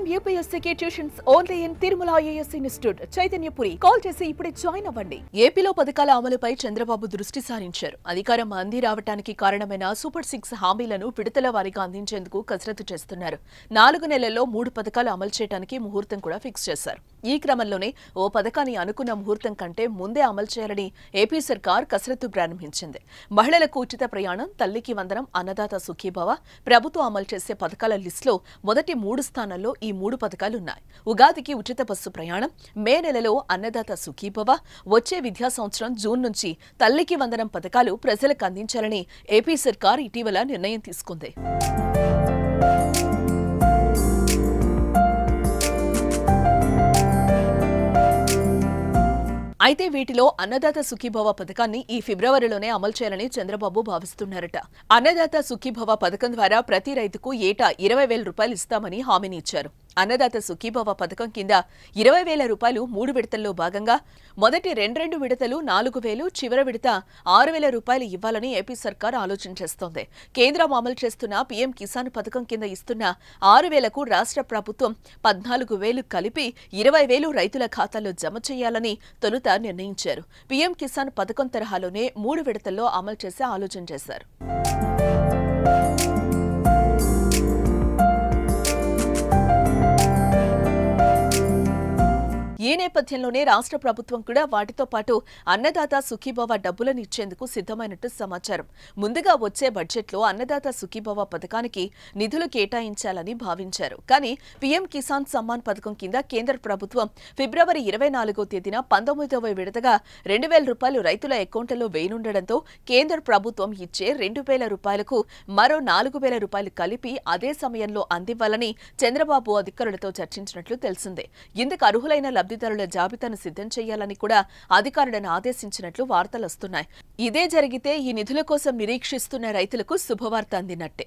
IIM UPSC tuitions only in Tirumala IAS institute Chaitanyapuri. Call చేసి ఇప్పుడే join అవ్వండి. ఏపీలో పథకాల అమలుపై చంద్రబాబు దృష్టి సారించారు. అధికారం అంది రావడానికి కారణమైన సూపర్ 6 హామీలను విడతల వారీగా అందించేందుకు కసరత్తు చేస్తున్నారు. 4 నెలల్లో 3 పథకాలు అమలు చేయడానికి ముహూర్తం కూడా ఫిక్స్ చేశారు. ఈ క్రమంలోనే ఓ పథకాన్ని అనుకున్న ముహూర్తం కంటే ముందే అమలు చేయాలని ఏపీ సర్కార్ కసరత్తు ప్రారంభించింది. మహిళలకు ఉచిత ప్రయాణం, తల్లికి వందనం, అన్నదాత సుఖీభవ ప్రభుత్వం అమలు చేసే పథకాల లిస్టులో మొదటి 3 స్థానాల్లో ఈ 3 పథకాలున్నాయి. ఉగాదికి ఉచిత బస్సు ప్రయాణం, మే నెలలో అన్నదాత సుఖీభవ, వచ్చే విద్యా సంవత్సరం జూన్ నుంచి తల్లికి వందనం పథకాలు ప్రజలకు అందించాలని ఏపీ సర్కార్ ఇటీవల నిర్ణయం తీసుకుంది. అయితే వీటిలో అన్నదాత సుఖీభవ పథకాన్ని ఈ ఫిబ్రవరిలోనే అమలు చేయాలని చంద్రబాబు భావిస్తున్నారట. అన్నదాత సుఖీభవ పథకం ద్వారా ప్రతి రైతుకు ఏటా 20,000 రూపాయలు ఇస్తామని హామీని ఇచ్చారు. అన్నదాత సుఖీభవ పథకం కింద 20,000 రూపాయలు 3 విడతల్లో భాగంగా మొదటి 2 విడతలు 4,000, చివరి విడత 6,000 రూపాయలు ఇవ్వాలని ఏపీ సర్కార్ ఆలోచన చేస్తోంది. కేంద్రం అమలు చేస్తున్న పీఎం కిసాన్ పథకం కింద ఇస్తున్న 6,000కు రాష్ట్ర ప్రభుత్వం 14,000 కలిపి 20,000 రైతుల ఖాతాల్లో జమ చేయాలని తొలుత నిర్ణయించారు. పీఎం కిసాన్ పథకం తరహాలోనే 3 విడతల్లో అమలు చేసే ఆలోచన చేశారు. ఈ నేపథ్యంలోనే రాష్ట్ర ప్రభుత్వం కూడా వాటితో పాటు అన్నదాత సుఖీభవ డబ్బులను ఇచ్చేందుకు సిద్ధమైనట్టు సమాచారం. ముందుగా వచ్చే బడ్జెట్లో అన్నదాత సుఖీభవ పథకానికి నిధులు కేటాయించాలని భావించారు. కానీ పీఎం కిసాన్ సమ్మాన్ పథకం కింద కేంద్ర ప్రభుత్వం ఫిబ్రవరి 24వ తేదీన 19వ విడతగా 2,000 రూపాయలు రైతుల అకౌంట్లలో వేయనుండడంతో కేంద్ర ప్రభుత్వం ఇచ్చే 2,000 రూపాయలకు మరో 4,000 రూపాయలు కలిపి అదే సమయంలో అందివ్వాలని చంద్రబాబు అధికారులతో చర్చించినట్లు తెలిసిందే. ఇందుకు అర్హులైన లబ్ధిదారుల జాబితాను సిద్ధం చేయాలని కూడా అధికారులను ఆదేశించినట్లు వార్తలొస్తున్నాయి. ఇదే జరిగితే ఈ నిధుల కోసం నిరీక్షిస్తున్న రైతులకు శుభవార్త అందినట్టే.